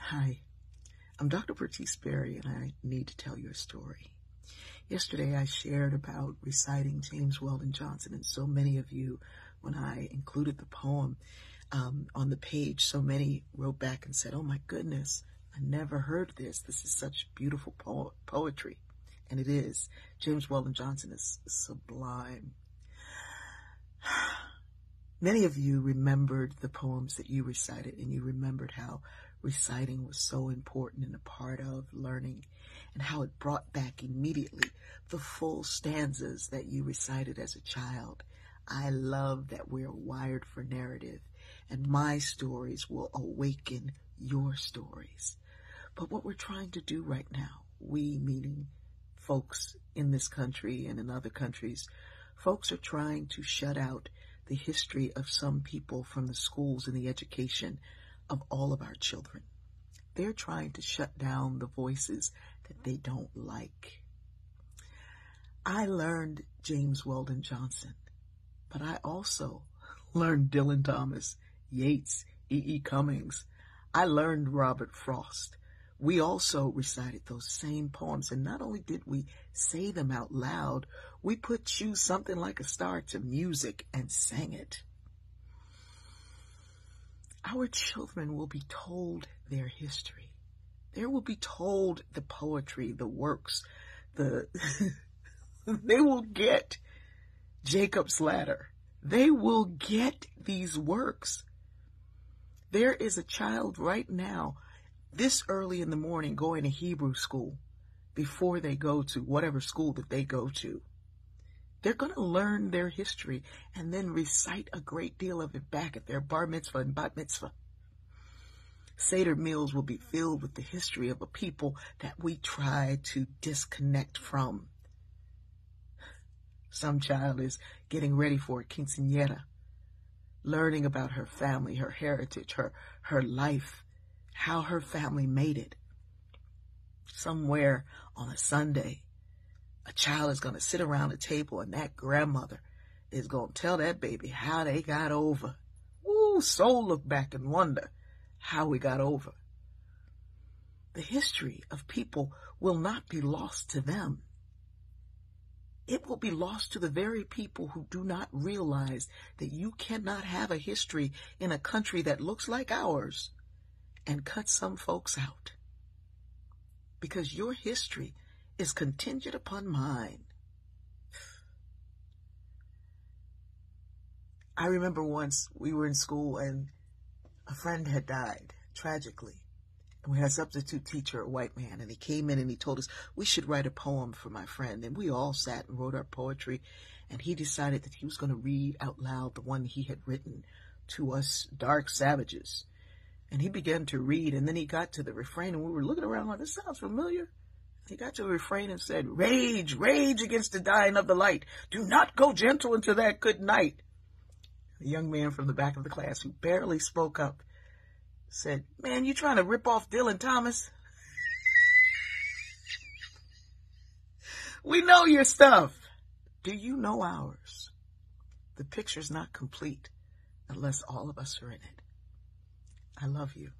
Hi, I'm Dr. Bertice Berry, and I need to tell you a story. Yesterday, I shared about reciting James Weldon Johnson, and so many of you, when I included the poem on the page, so many wrote back and said, "Oh my goodness, I never heard this. This is such beautiful poetry." And it is. James Weldon Johnson is sublime. Many of you remembered the poems that you recited, and you remembered how reciting was so important and a part of learning, and how it brought back immediately the full stanzas that you recited as a child. I love that we're wired for narrative, and my stories will awaken your stories. But what we're trying to do right now, we meaning folks in this country and in other countries, folks are trying to shut out the history of some people from the schools and the education of all of our children. They're trying to shut down the voices that they don't like. I learned James Weldon Johnson, but I also learned Dylan Thomas, Yeats, E.E. Cummings. I learned Robert Frost. We also recited those same poems, and not only did we say them out loud, we put "Choose Something Like a Star" to music and sang it. Our children will be told their history. They will be told the poetry, the works, they will get Jacob's Ladder. They will get these works. There is a child right now, this early in the morning, going to Hebrew school before they go to whatever school that they go to. They're going to learn their history and then recite a great deal of it back at their bar mitzvah and bat mitzvah. Seder meals will be filled with the history of a people that we try to disconnect from. Some child is getting ready for a quinceañera, learning about her family, her heritage, her life, how her family made it. Somewhere on a Sunday, a child is going to sit around a table, and that grandmother is going to tell that baby how they got over. Ooh, so look back and wonder how we got over. The history of people will not be lost to them. It will be lost to the very people who do not realize that you cannot have a history in a country that looks like ours and cut some folks out. Because your history is contingent upon mine. I remember once we were in school and a friend had died tragically. And we had a substitute teacher, a white man, and he came in and he told us we should write a poem for my friend. And we all sat and wrote our poetry, and he decided that he was going to read out loud the one he had written to us dark savages. And he began to read, and then he got to the refrain, and we were looking around like, this sounds familiar. He got to the refrain and said, "Rage, rage against the dying of the light. Do not go gentle into that good night." A young man from the back of the class who barely spoke up said, "Man, you trying to rip off Dylan Thomas? We know your stuff. Do you know ours? The picture's not complete unless all of us are in it." I love you.